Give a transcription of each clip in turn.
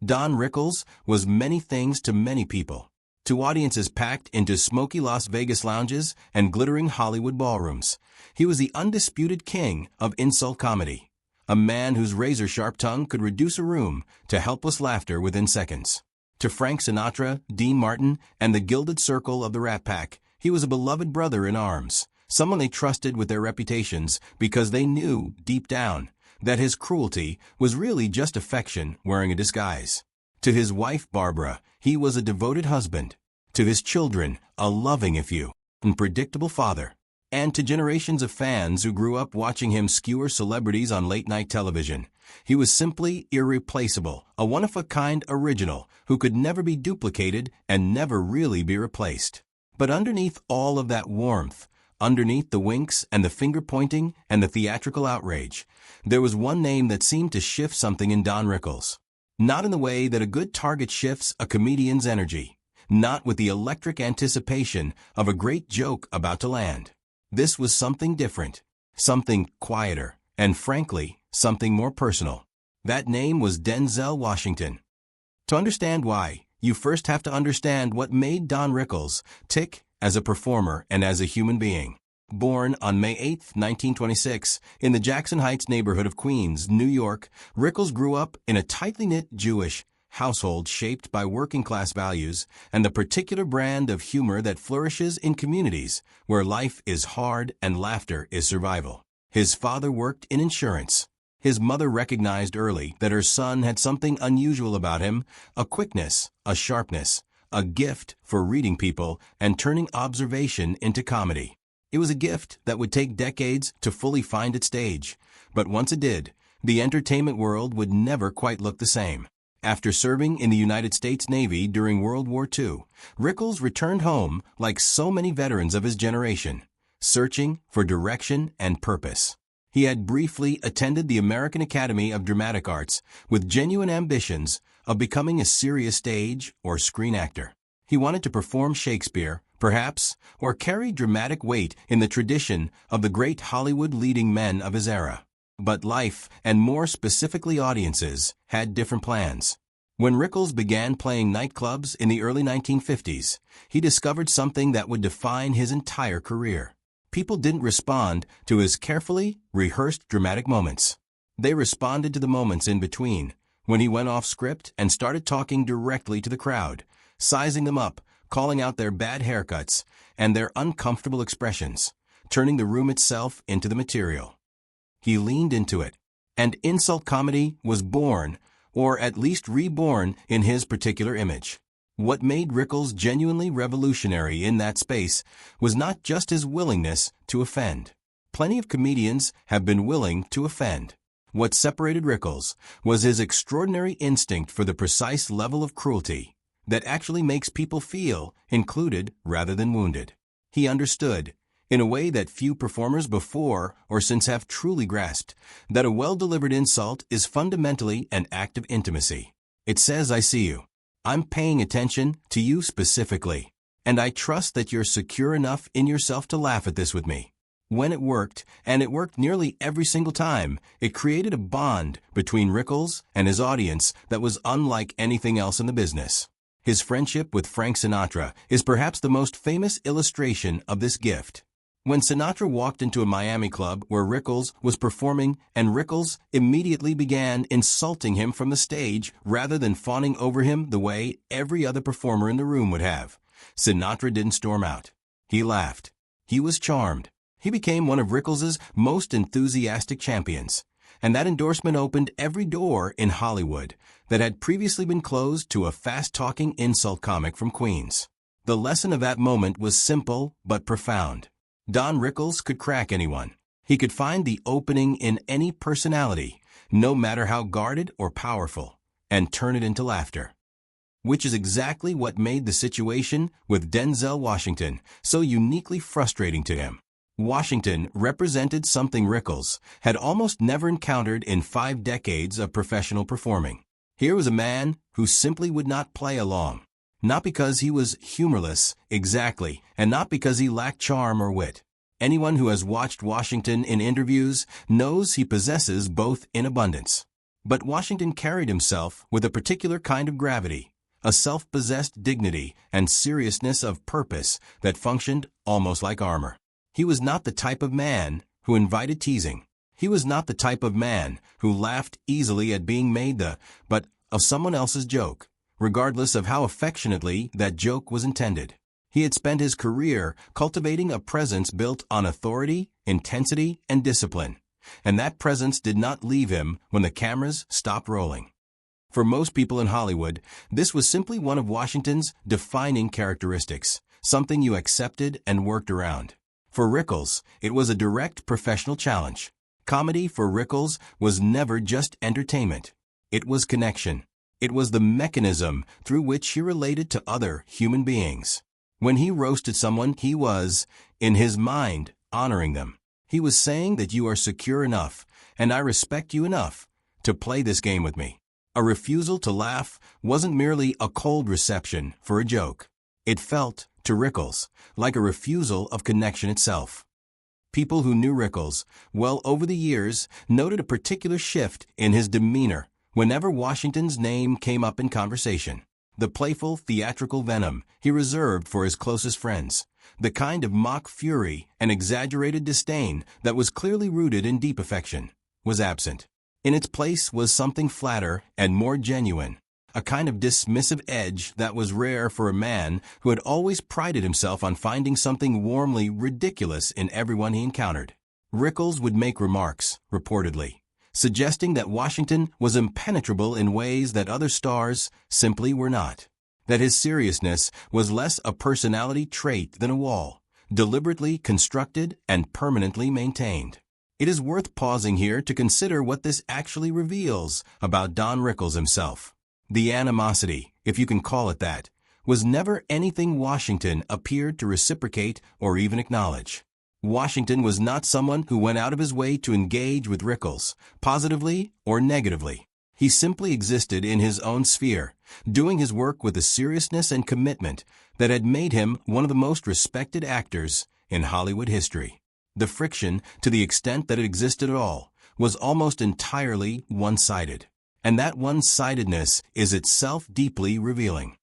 Don Rickles was many things to many people. To audiences packed into smoky Las Vegas lounges and glittering Hollywood ballrooms, he was the undisputed king of insult comedy, a man whose razor-sharp tongue could reduce a room to helpless laughter within seconds. To Frank Sinatra, Dean Martin, and the gilded circle of the Rat Pack, he was a beloved brother in arms, someone they trusted with their reputations because they knew, deep down, that his cruelty was really just affection wearing a disguise. To his wife Barbara, he was a devoted husband. To his children, a loving, if you, unpredictable father. And to generations of fans who grew up watching him skewer celebrities on late-night television, he was simply irreplaceable, a one-of-a-kind original who could never be duplicated and never really be replaced. But underneath all of that warmth, underneath the winks and the finger-pointing and the theatrical outrage, there was one name that seemed to shift something in Don Rickles. Not in the way that a good target shifts a comedian's energy, not with the electric anticipation of a great joke about to land. This was something different, something quieter, and frankly, something more personal. That name was Denzel Washington. To understand why, you first have to understand what made Don Rickles tick as a performer and as a human being. Born on May 8, 1926, in the Jackson Heights neighborhood of Queens, New York, Rickles grew up in a tightly knit Jewish household shaped by working-class values and the particular brand of humor that flourishes in communities where life is hard and laughter is survival. His father worked in insurance. His mother recognized early that her son had something unusual about him, a quickness, a sharpness, a gift for reading people and turning observation into comedy. It was a gift that would take decades to fully find its stage, but once it did, the entertainment world would never quite look the same. After serving in the United States Navy during World War II, Rickles returned home like so many veterans of his generation, searching for direction and purpose. He had briefly attended the American Academy of Dramatic Arts with genuine ambitions of becoming a serious stage or screen actor. He wanted to perform Shakespeare, perhaps, or carry dramatic weight in the tradition of the great Hollywood leading men of his era. But life, and more specifically audiences, had different plans. When Rickles began playing nightclubs in the early 1950s, he discovered something that would define his entire career. People didn't respond to his carefully rehearsed dramatic moments. They responded to the moments in between, when he went off script and started talking directly to the crowd, sizing them up, calling out their bad haircuts and their uncomfortable expressions, turning the room itself into the material. He leaned into it, and insult comedy was born, or at least reborn, in his particular image. What made Rickles genuinely revolutionary in that space was not just his willingness to offend. Plenty of comedians have been willing to offend. What separated Rickles was his extraordinary instinct for the precise level of cruelty that actually makes people feel included rather than wounded. He understood, in a way that few performers before or since have truly grasped, that a well-delivered insult is fundamentally an act of intimacy. It says, "I see you. I'm paying attention to you specifically, and I trust that you're secure enough in yourself to laugh at this with me." When it worked, and it worked nearly every single time, it created a bond between Rickles and his audience that was unlike anything else in the business. His friendship with Frank Sinatra is perhaps the most famous illustration of this gift. When Sinatra walked into a Miami club where Rickles was performing, and Rickles immediately began insulting him from the stage rather than fawning over him the way every other performer in the room would have, Sinatra didn't storm out. He laughed. He was charmed. He became one of Rickles's most enthusiastic champions, and that endorsement opened every door in Hollywood that had previously been closed to a fast-talking insult comic from Queens. The lesson of that moment was simple but profound. Don Rickles could crack anyone. He could find the opening in any personality, no matter how guarded or powerful, and turn it into laughter. Which is exactly what made the situation with Denzel Washington so uniquely frustrating to him. Washington represented something Rickles had almost never encountered in 5 decades of professional performing. Here was a man who simply would not play along. Not because he was humorless, exactly, and not because he lacked charm or wit. Anyone who has watched Washington in interviews knows he possesses both in abundance. But Washington carried himself with a particular kind of gravity, a self-possessed dignity and seriousness of purpose that functioned almost like armor. He was not the type of man who invited teasing. He was not the type of man who laughed easily at being made the butt of someone else's joke, regardless of how affectionately that joke was intended. He had spent his career cultivating a presence built on authority, intensity, and discipline, and that presence did not leave him when the cameras stopped rolling. For most people in Hollywood, this was simply one of Washington's defining characteristics, something you accepted and worked around. For Rickles, it was a direct professional challenge. Comedy for Rickles was never just entertainment. It was connection. It was the mechanism through which he related to other human beings. When he roasted someone, he was, in his mind, honoring them. He was saying that you are secure enough, and I respect you enough, to play this game with me. A refusal to laugh wasn't merely a cold reception for a joke. It felt, to Rickles, like a refusal of connection itself. People who knew Rickles well over the years noted a particular shift in his demeanor whenever Washington's name came up in conversation. The playful, theatrical venom he reserved for his closest friends, the kind of mock fury and exaggerated disdain that was clearly rooted in deep affection, was absent. In its place was something flatter and more genuine, a kind of dismissive edge that was rare for a man who had always prided himself on finding something warmly ridiculous in everyone he encountered. Rickles would make remarks, reportedly, suggesting that Washington was impenetrable in ways that other stars simply were not, that his seriousness was less a personality trait than a wall, deliberately constructed and permanently maintained. It is worth pausing here to consider what this actually reveals about Don Rickles himself. The animosity, if you can call it that, was never anything Washington appeared to reciprocate or even acknowledge. Washington was not someone who went out of his way to engage with Rickles, positively or negatively. He simply existed in his own sphere, doing his work with a seriousness and commitment that had made him one of the most respected actors in Hollywood history. The friction, to the extent that it existed at all, was almost entirely one-sided. And that one-sidedness is itself deeply revealing.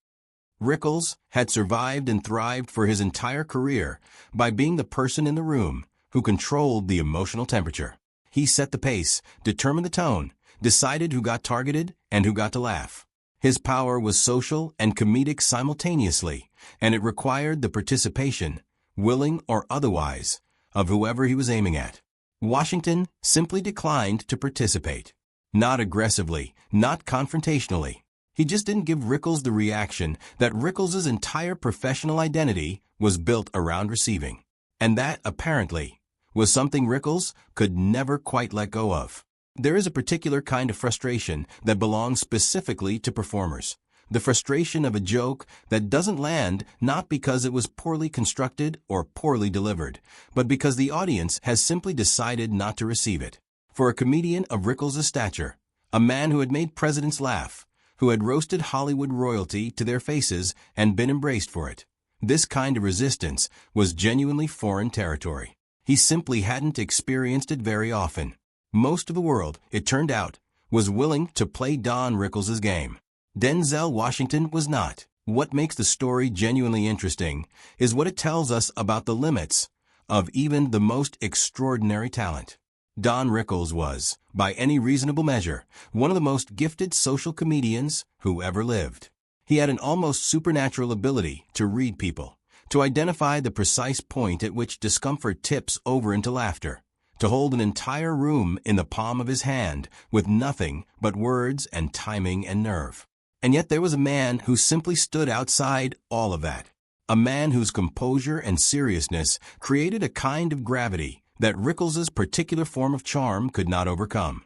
Rickles had survived and thrived for his entire career by being the person in the room who controlled the emotional temperature. He set the pace, determined the tone, decided who got targeted and who got to laugh. His power was social and comedic simultaneously, and it required the participation, willing or otherwise, of whoever he was aiming at. Washington simply declined to participate. Not aggressively, not confrontationally. He just didn't give Rickles the reaction that Rickles' entire professional identity was built around receiving. And that, apparently, was something Rickles could never quite let go of. There is a particular kind of frustration that belongs specifically to performers. The frustration of a joke that doesn't land not because it was poorly constructed or poorly delivered, but because the audience has simply decided not to receive it. For a comedian of Rickles' stature, a man who had made presidents laugh, who had roasted Hollywood royalty to their faces and been embraced for it, this kind of resistance was genuinely foreign territory. He simply hadn't experienced it very often. Most of the world, it turned out, was willing to play Don Rickles' game. Denzel Washington was not. What makes the story genuinely interesting is what it tells us about the limits of even the most extraordinary talent. Don Rickles was, by any reasonable measure, one of the most gifted social comedians who ever lived. He had an almost supernatural ability to read people, to identify the precise point at which discomfort tips over into laughter, to hold an entire room in the palm of his hand with nothing but words and timing and nerve. And yet there was a man who simply stood outside all of that. A man whose composure and seriousness created a kind of gravity that Rickles' particular form of charm could not overcome.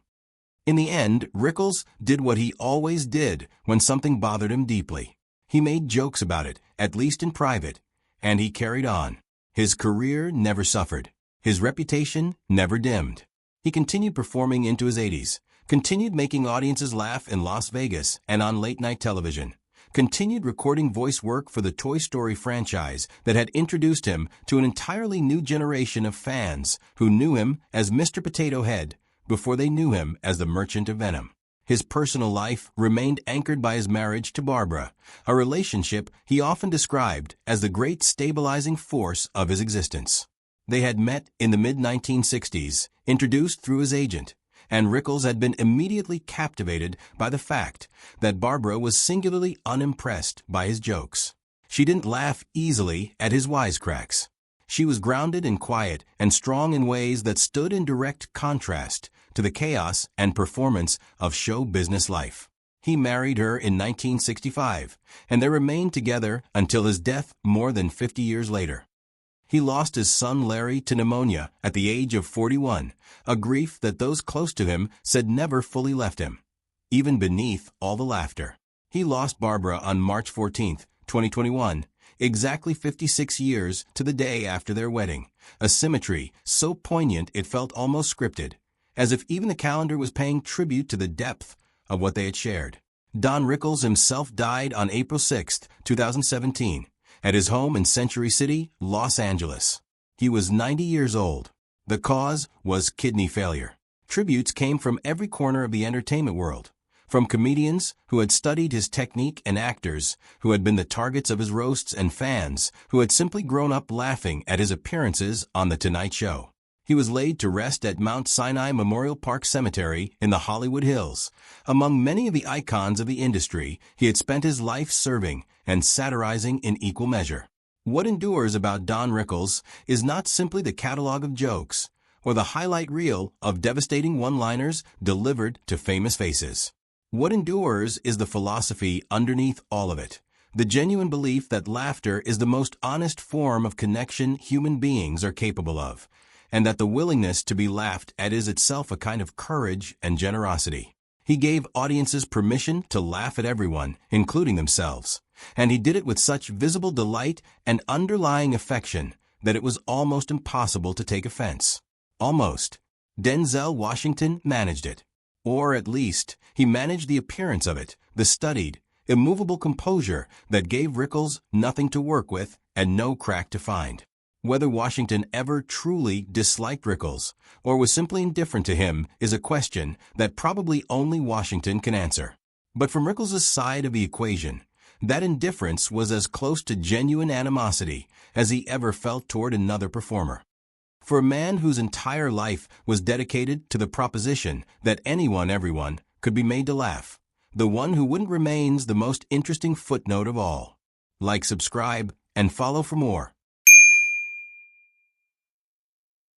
In the end, Rickles did what he always did when something bothered him deeply. He made jokes about it, at least in private, and he carried on. His career never suffered. His reputation never dimmed. He continued performing into his 80s, continued making audiences laugh in Las Vegas and on late-night television, continued recording voice work for the Toy Story franchise that had introduced him to an entirely new generation of fans who knew him as Mr. Potato Head before they knew him as the Merchant of Venom. His personal life remained anchored by his marriage to Barbara, a relationship he often described as the great stabilizing force of his existence. They had met in the mid-1960s, introduced through his agent, and Rickles had been immediately captivated by the fact that Barbara was singularly unimpressed by his jokes. She didn't laugh easily at his wisecracks. She was grounded and quiet and strong in ways that stood in direct contrast to the chaos and performance of show business life. He married her in 1965, and they remained together until his death more than 50 years later. He lost his son Larry to pneumonia at the age of 41, a grief that those close to him said never fully left him, even beneath all the laughter. He lost Barbara on March 14, 2021, exactly 56 years to the day after their wedding, a symmetry so poignant it felt almost scripted, as if even the calendar was paying tribute to the depth of what they had shared. Don Rickles himself died on April 6, 2017, at his home in Century City, Los Angeles. He was 90 years old. The cause was kidney failure. Tributes came from every corner of the entertainment world, from comedians who had studied his technique and actors who had been the targets of his roasts and fans who had simply grown up laughing at his appearances on The Tonight Show. He was laid to rest at Mount Sinai Memorial Park Cemetery in the Hollywood Hills. Among many of the icons of the industry, he had spent his life serving and satirizing in equal measure. What endures about Don Rickles is not simply the catalog of jokes or the highlight reel of devastating one-liners delivered to famous faces. What endures is the philosophy underneath all of it, the genuine belief that laughter is the most honest form of connection human beings are capable of, and that the willingness to be laughed at is itself a kind of courage and generosity. He gave audiences permission to laugh at everyone, including themselves, and he did it with such visible delight and underlying affection that it was almost impossible to take offense. Almost. Denzel Washington managed it. Or at least, he managed the appearance of it, the studied, immovable composure that gave Rickles nothing to work with and no crack to find. Whether Washington ever truly disliked Rickles or was simply indifferent to him is a question that probably only Washington can answer. But from Rickles' side of the equation, that indifference was as close to genuine animosity as he ever felt toward another performer. For a man whose entire life was dedicated to the proposition that everyone could be made to laugh, the one who wouldn't remains the most interesting footnote of all. Like, subscribe, and follow for more.